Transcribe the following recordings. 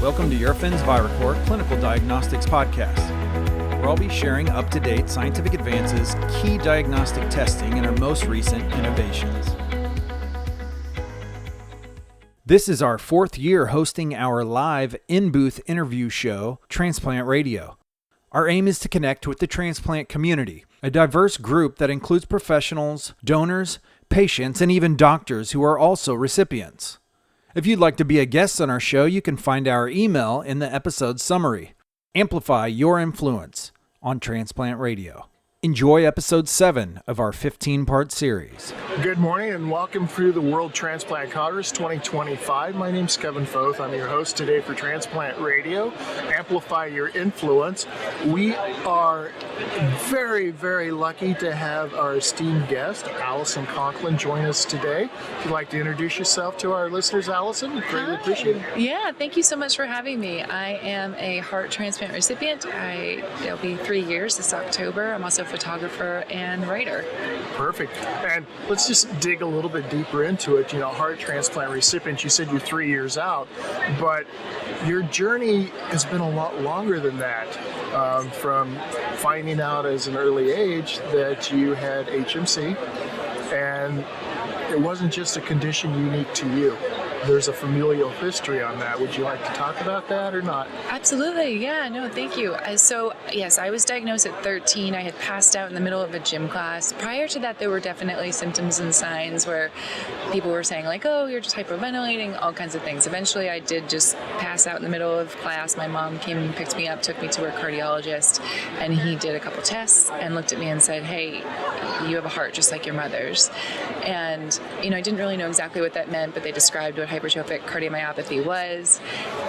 Welcome to Eurofins ViraCore Clinical Diagnostics Podcast, where I'll be sharing up-to-date scientific advances, key diagnostic testing, and our most recent innovations. This is our fourth year hosting our live in-booth interview show, Transplant Radio. Our aim is to connect with the transplant community, a diverse group that includes professionals, donors, patients, and even doctors who are also recipients. If you'd like to be a guest on our show, you can find our email in the episode summary. Amplify your influence on Transplant Radio. Enjoy episode 7 of our 15-part series. Good morning and welcome through the World Transplant Congress 2025. My name's Kevin Foth. I'm your host today for Transplant Radio. Amplify your influence. We are very, very lucky to have our esteemed guest, Alison Conklin, join us today. If you'd like to introduce yourself to our listeners, Alison, we'd greatly appreciate it. Yeah, thank you so much for having me. I am a heart transplant recipient. It'll be 3 years this October. I'm also a photographer and writer. Perfect. And let's just dig a little bit deeper into it. You know, heart transplant recipient, you said you're 3 years out, but your journey has been a lot longer than that. From finding out as an early age that you had HMC, and it wasn't just a condition unique to you. There's a familial history on that. Would you like to talk about that or not? Absolutely. Yeah, no, thank you. So, yes, I was diagnosed at 13. I had passed out in the middle of a gym class. Prior to that, there were definitely symptoms and signs where people were saying like, oh, you're just hyperventilating, all kinds of things. Eventually, I did just pass out in the middle of class. My mom came and picked me up, took me to her cardiologist, and he did a couple tests and looked at me and said, hey, you have a heart just like your mother's. And, you know, I didn't really know exactly what that meant, but they described what hypertrophic cardiomyopathy was.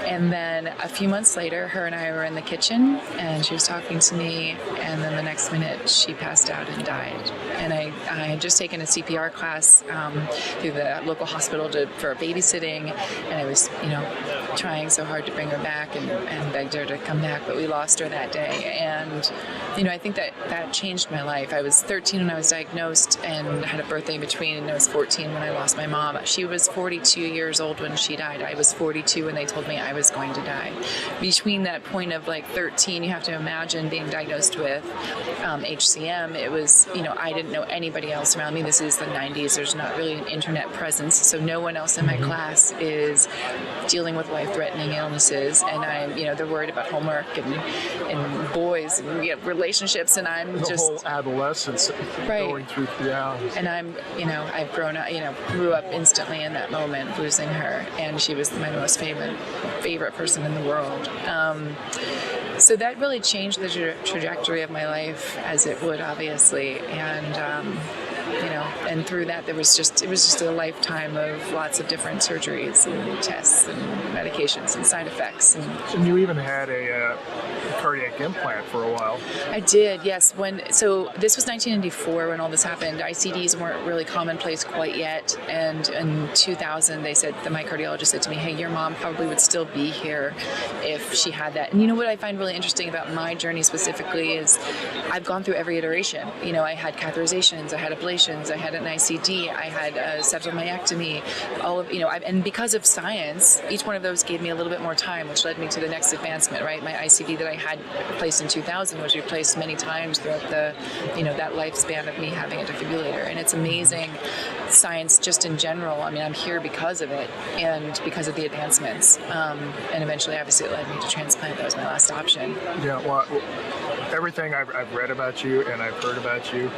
And then a few months later, her and I were in the kitchen and she was talking to me, and then the next minute she passed out and died. And I had just taken a CPR class through the local hospital for babysitting, and I was, you know, trying so hard to bring her back and begged her to come back, but we lost her that day. And, you know, I think that changed my life. I was 13 when I was diagnosed and had a birthday in between, and I was 14 when I lost my mom. She was 42 years old when she died. I was 42 when they told me I was going to die. Between that point of like 13, you have to imagine being diagnosed with HCM. It was, you know, I didn't know anybody else around me. This is the 90s. There's not really an internet presence, so no one else in my class is dealing with life-threatening illnesses, and I'm, you know, they're worried about homework and boys and, you know, relationships, and I'm the just whole adolescence going through, yeah. And I'm, you know, I've grown up, you know, grew up instantly in that moment, losing her, and she was my most favorite person in the world. So that really changed the trajectory of my life, as it would, obviously, and you know, and through that it was just a lifetime of lots of different surgeries and tests and medications and side effects. And you even had a cardiac implant for a while. I did, yes. So this was 1994 when all this happened. ICDs weren't really commonplace quite yet, and in 2000 my cardiologist said to me, hey, your mom probably would still be here if she had that. And you know what I find really interesting about my journey specifically is I've gone through every iteration. You know, I had catheterizations, I had ablations, I had an ICD, I had a septal myectomy, all of, you know, and because of science, each one of those gave me a little bit more time, which led me to the next advancement, right? My ICD that I had replaced in 2000 was replaced many times throughout the, you know, that lifespan of me having a defibrillator. And it's amazing science just in general. I mean, I'm here because of it and because of the advancements. And eventually, obviously, it led me to transplant. That was my last option. Yeah, well, everything I've read about you and I've heard about you,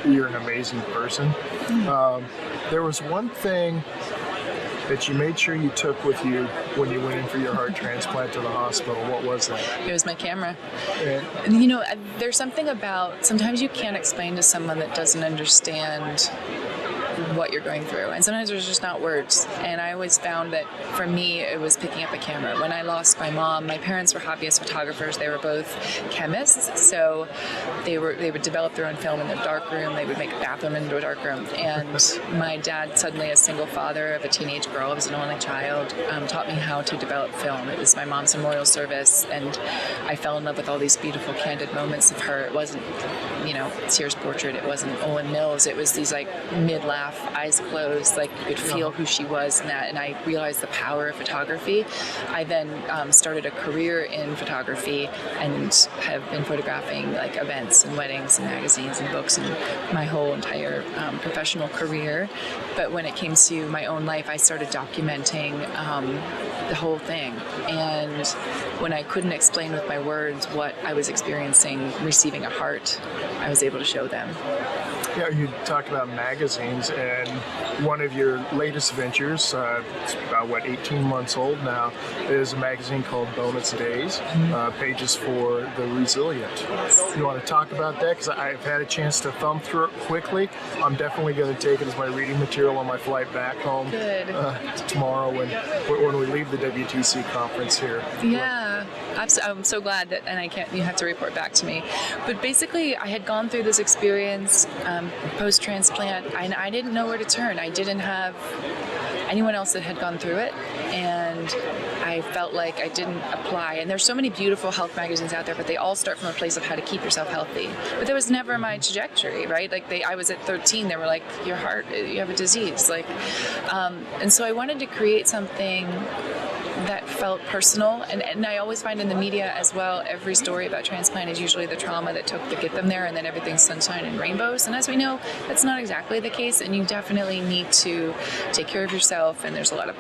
you're an amazing person. Mm-hmm. There was one thing that you made sure you took with you when you went in for your heart transplant to the hospital. What was that? It was my camera. And you know, there's something about, sometimes you can't explain to someone that doesn't understand what you're going through, and sometimes there's just not words. And I always found that for me it was picking up a camera. When I lost my mom, my parents were hobbyist photographers. They were both chemists, so they would develop their own film in their dark room. They would make a bathroom into a dark room. And my dad, suddenly a single father of a teenage girl, I was an only child, taught me how to develop film. It was my mom's memorial service, and I fell in love with all these beautiful candid moments of her. It wasn't, you know, Sears portrait, it wasn't Owen Mills, it was these like mid-laugh eyes closed, like you could feel who she was in that. And I realized the power of photography. I then started a career in photography and have been photographing like events and weddings and magazines and books and my whole entire professional career. But when it came to my own life, I started documenting the whole thing. And when I couldn't explain with my words what I was experiencing receiving a heart, I was able to show them. Yeah, you talked about magazines, and one of your latest ventures, it's about, 18 months old now, is a magazine called Bonus Days, Pages for the Resilient. You want to talk about that? Because I've had a chance to thumb through it quickly. I'm definitely going to take it as my reading material on my flight back home tomorrow when we leave the WTC conference here. Yeah, I'm so glad that, and you have to report back to me. But basically, I had gone through this experience post-transplant, and I didn't know where to turn. I didn't have anyone else that had gone through it, and I felt like I didn't apply. And there's so many beautiful health magazines out there, but they all start from a place of how to keep yourself healthy. But that was never my trajectory, right? Like I was at 13, they were like, your heart, you have a disease. Like, and so I wanted to create something that felt personal, and I always find in the media as well, every story about transplant is usually the trauma that took to get them there, and then everything's sunshine and rainbows. And as we know, that's not exactly the case, and you definitely need to take care of yourself. And there's a lot of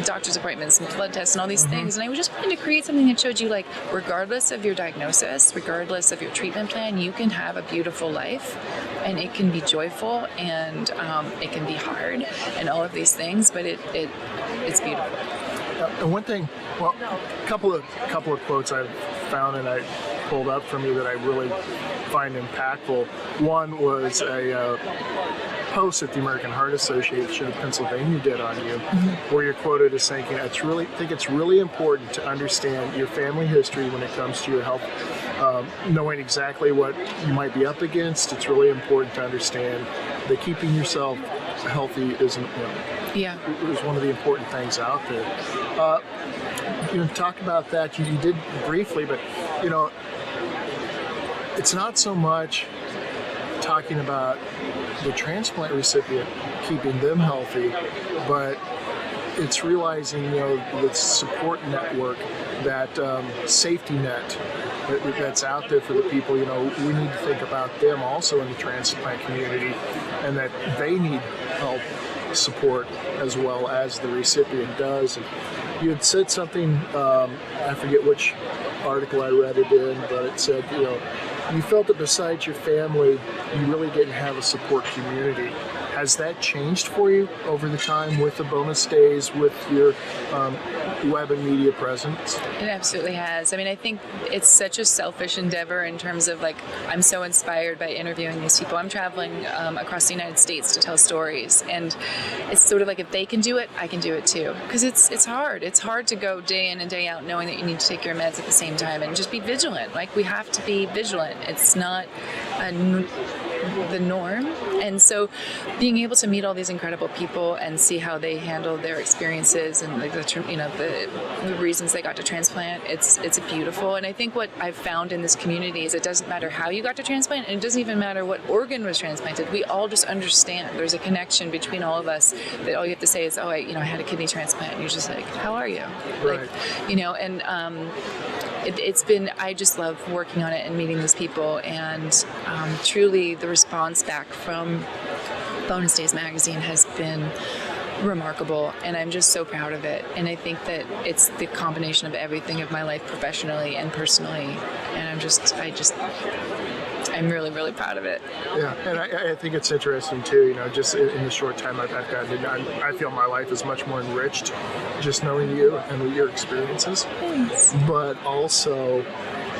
doctor's appointments and blood tests and all these things. And I was just wanting to create something that showed you, like, regardless of your diagnosis, regardless of your treatment plan, you can have a beautiful life, and it can be joyful, and it can be hard, and all of these things, but it's beautiful. And one thing, well, a couple of quotes I've found and I pulled up from you that I really find impactful. One was a post that the American Heart Association of Pennsylvania did on you, where you're quoted as saying, I think it's really important to understand your family history when it comes to your health. Knowing exactly what you might be up against, it's really important to understand that keeping yourself healthy is one of the important things out there. Talk about that. You did briefly, but it's not so much talking about the transplant recipient, keeping them healthy, but it's realizing the support network, that safety net that's out there for the people. We need to think about them also in the transplant community, and that they need help, support, as well as the recipient does. And you had said something, I forget which article I read it in, but it said, you felt that besides your family, you really didn't have a support community. Has that changed for you over the time with the bonus days, with your web and media presence? It absolutely has. I mean, I think it's such a selfish endeavor in terms of, like, I'm so inspired by interviewing these people. I'm traveling across the United States to tell stories, and it's sort of like, if they can do it, I can do it too. Because it's hard. It's hard to go day in and day out knowing that you need to take your meds at the same time and just be vigilant. Like, we have to be vigilant. It's not the norm. And so being able to meet all these incredible people and see how they handle their experiences and, like, the reasons they got to transplant, it's beautiful. And I think what I've found in this community is it doesn't matter how you got to transplant, and it doesn't even matter what organ was transplanted. We all just understand there's a connection between all of us, that all you have to say is, I had a kidney transplant, and you're just like, how are you? Right. And it's been, I just love working on it and meeting these people, and truly the response back from Bonus Days magazine has been remarkable, and I'm just so proud of it. And I think that it's the combination of everything of my life, professionally and personally, and I'm really, really proud of it. Yeah, and I think it's interesting too, just in the short time I've gotten, I feel my life is much more enriched just knowing you and your experiences. Thanks. But also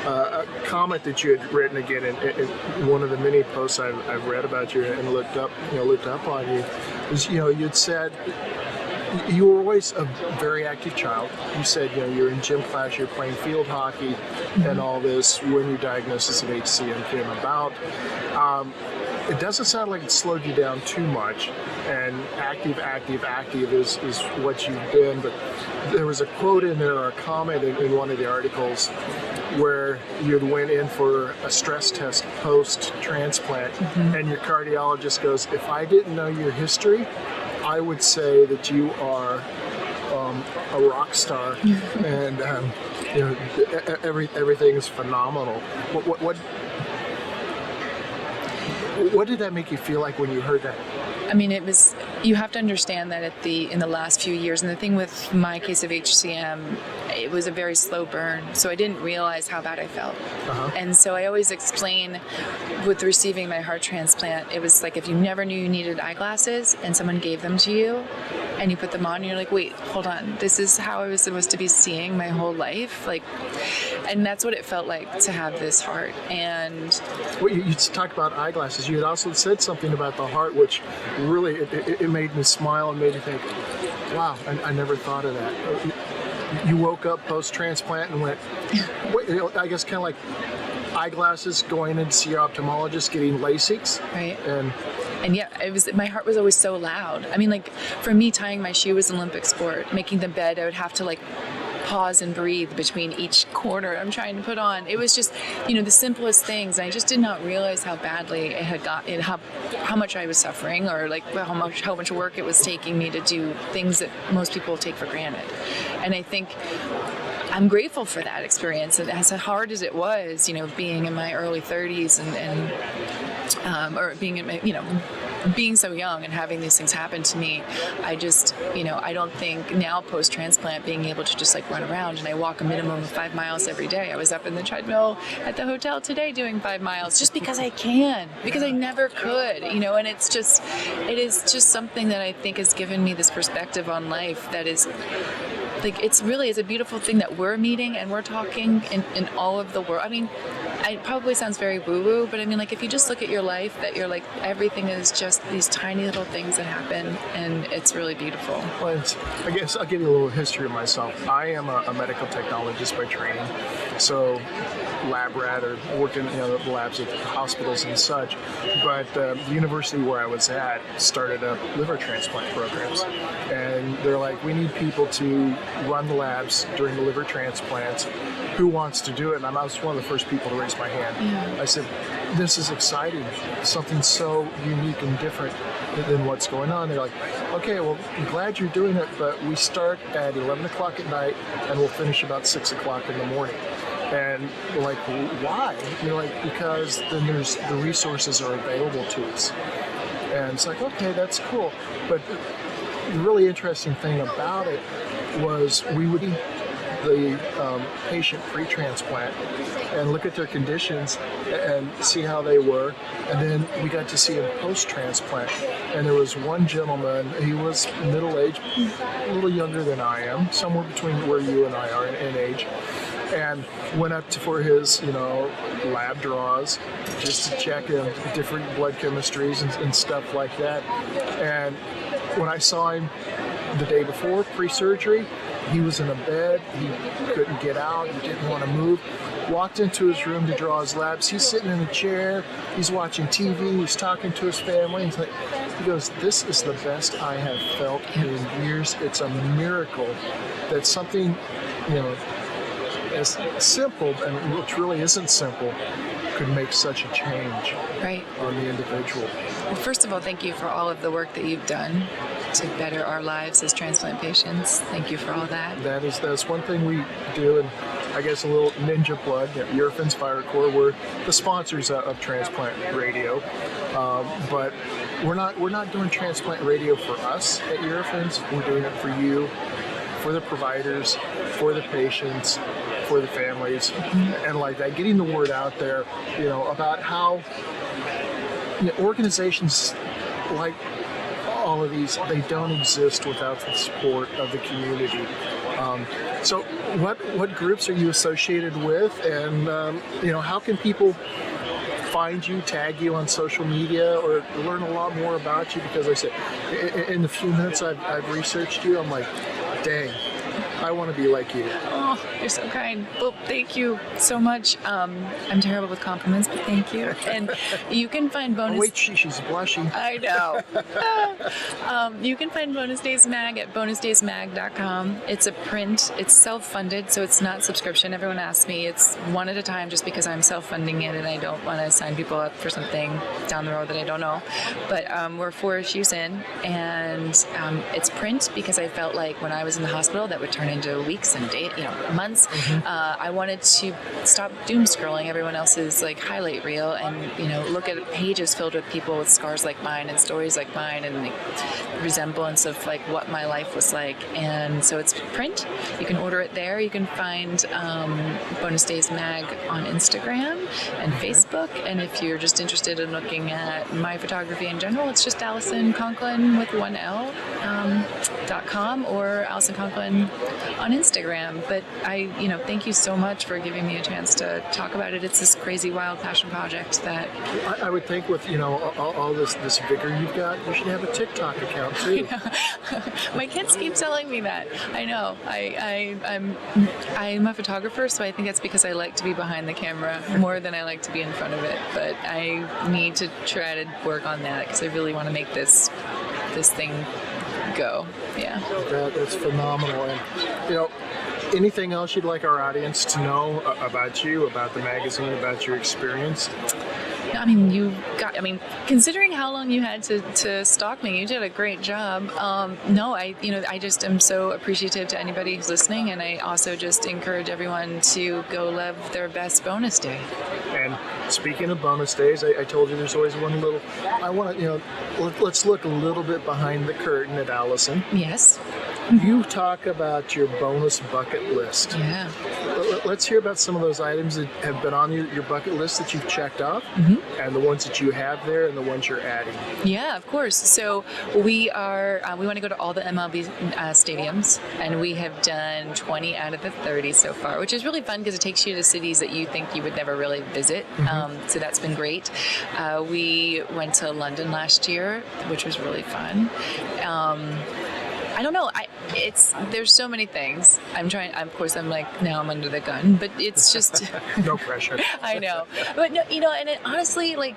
a comment that you had written again in one of the many posts I've read about you and looked up on you, is you'd said you were always a very active child. You said you're in gym class, you're playing field hockey, and all this when your diagnosis of HCM came about. it doesn't sound like it slowed you down too much, and active is what you've been. But there was a quote in there, or a comment in one of the articles, where you went in for a stress test post-transplant, and your cardiologist goes, if I didn't know your history, I would say that you are a rock star, and everything is phenomenal. What did that make you feel like when you heard that? I mean, you have to understand that in the last few years, and the thing with my case of HCM, it was a very slow burn, so I didn't realize how bad I felt. And so I always explain with receiving my heart transplant, it was like if you never knew you needed eyeglasses and someone gave them to you and you put them on and you're like, wait, hold on, this is how I was supposed to be seeing my whole life. And that's what it felt like to have this heart. And well, you talked about eyeglasses. You had also said something about the heart, which really it made me smile and made me think, wow, I never thought of that. You woke up post-transplant and went, wait, I guess kind of like eyeglasses, going in to see your ophthalmologist, getting LASIKs. Right. And yeah, my heart was always so loud. I mean, like, for me, tying my shoe was an Olympic sport. Making the bed, I would have to pause and breathe between each corner I'm trying to put on. It was just, the simplest things. And I just did not realize how badly it had gotten, how much I was suffering, or how much work it was taking me to do things that most people take for granted. And I think I'm grateful for that experience. And as hard as it was, being in my early 30s or being in my, being so young and having these things happen to me, I just, I don't think now post-transplant being able to just run around, and I walk a minimum of 5 miles every day. I was up in the treadmill at the hotel today doing 5 miles just because I can, because I never could, and it is just something that I think has given me this perspective on life that is it's a beautiful thing that we're meeting and we're talking in all of the world. I mean, it probably sounds very woo-woo, but I mean, if you just look at your life, that you're everything is just these tiny little things that happen, and it's really beautiful. Well, I guess I'll give you a little history of myself. I am a medical technologist by training, so lab rat, or worked in the labs at hospitals and such. But the university where I was at started up liver transplant programs, and they're like, we need people to run the labs during the liver transplants. Who wants to do it? And I was one of the first people to raise my hand. Yeah. I said, this is exciting, something so unique and different than what's going on. They're like, okay, well, I'm glad you're doing it, but we start at 11 o'clock at night and we'll finish about 6 o'clock in the morning. And we're like, why? You're like, because then the resources are available to us. And it's like, okay, that's cool. But the really interesting thing about it was we would the patient pre-transplant and look at their conditions and see how they were, and then we got to see him post-transplant. And there was one gentleman, he was middle-aged, a little younger than I am, somewhere between where you and I are in age, and went up for his lab draws just to check different blood chemistries and stuff like that. And when I saw him the day before, pre-surgery, he was in a bed, he couldn't get out, he didn't want to move. Walked into his room to draw his labs. He's sitting in a chair, he's watching TV, he's talking to his family. He goes, this is the best I have felt in years. It's a miracle that something, as simple, and which really isn't simple, could make such a change on the individual. Well, first of all, thank you for all of the work that you've done to better our lives as transplant patients. Thank you for all that. That's one thing we do, and I guess a little ninja plug. Eurofins Fire Corps, we're the sponsors of Transplant Radio, but we're not doing Transplant Radio for us at Eurofins. We're doing it for you, for the providers, for the patients, for the families, and like that, getting the word out there, about how organizations like all of these, they don't exist without the support of the community. So what groups are you associated with, and how can people find you, tag you on social media, or learn a lot more about you? Because like I said, in the few minutes I've researched you, I'm like, dang, I want to be like you. Oh, Oh, you're so kind. Well, thank you so much. I'm terrible with compliments, but thank you. And you can find bonus. Oh, wait, she's blushing. I know. You can find Bonus Days Mag at bonusdaysmag.com. It's a print. It's self-funded, so it's not subscription. Everyone asks me. It's one at a time just because I'm self-funding it and I don't want to sign people up for something down the road that I don't know. But we're 4 issues in, and it's print because I felt like when I was in the hospital that would turn into weeks and days, months. I wanted to stop doom scrolling everyone else's like highlight reel and look at pages filled with people with scars like mine and stories like mine and like resemblance of like what my life was like. And so it's print. You can order it there. You can find Bonus Days Mag on Instagram and Facebook. And if you're just interested in looking at my photography in general, it's just Alison Conklin with 1L .com or Alison Conklin on Instagram. But I thank you so much for giving me a chance to talk about it. It's this crazy, wild passion project that I would think with all this vigor you've got, you should have a TikTok account too. My kids keep telling me that. I know. I'm a photographer, so I think it's because I like to be behind the camera more than I like to be in front of it. But I need to try to work on that because I really want to make this thing go. Yeah. That's phenomenal. And anything else you'd like our audience to know about you, about the magazine, about your experience? I mean, considering how long you had to stalk me, you did a great job. I just am so appreciative to anybody who's listening, and I also just encourage everyone to go live their best bonus day. And speaking of bonus days, I told you there's always one little. I want to, let's look a little bit behind the curtain at Alison. Yes. You talk about your bonus bucket list. Yeah. Let's hear about some of those items that have been on your bucket list that you've checked off, and the ones that you have there, and the ones you're adding. Yeah, of course. So we want to go to all the MLB stadiums, and we have done 20 out of the 30 so far, which is really fun because it takes you to cities that you think you would never really visit. So that's been great. We went to London last year, which was really fun. I don't know. There's so many things. I'm trying. Of course, I'm like now I'm under the gun, but it's just no pressure. I know, but no, and honestly, like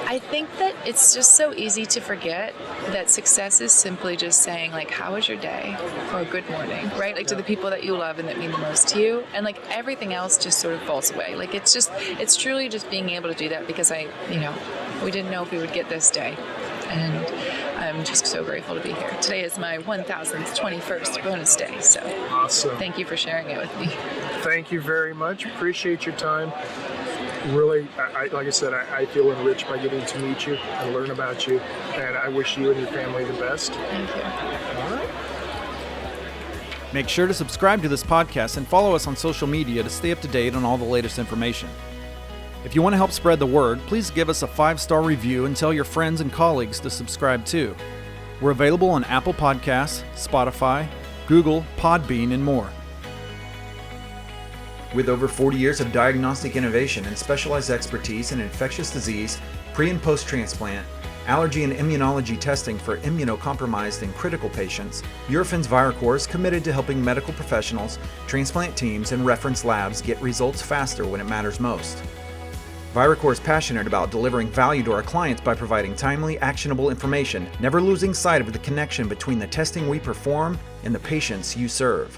I think that it's just so easy to forget that success is simply just saying like, "How was your day?" or "Good morning," right? Like to the people that you love and that mean the most to you, and like everything else just sort of falls away. Like it's truly just being able to do that because we didn't know if we would get this day. And I'm just so grateful to be here. Today is my 21st bonus day, so awesome. Thank you for sharing it with me. Thank you very much. Appreciate your time. Really, like I said, I feel enriched by getting to meet you and learn about you, and I wish you and your family the best. Thank you. All right. Make sure to subscribe to this podcast and follow us on social media to stay up to date on all the latest information. If you want to help spread the word, please give us a 5-star review and tell your friends and colleagues to subscribe too. We're available on Apple Podcasts, Spotify, Google, Podbean, and more. With over 40 years of diagnostic innovation and specialized expertise in infectious disease, pre- and post-transplant, allergy and immunology testing for immunocompromised and critical patients, Eurofins ViraCore is committed to helping medical professionals, transplant teams, and reference labs get results faster when it matters most. ViraCore is passionate about delivering value to our clients by providing timely, actionable information, never losing sight of the connection between the testing we perform and the patients you serve.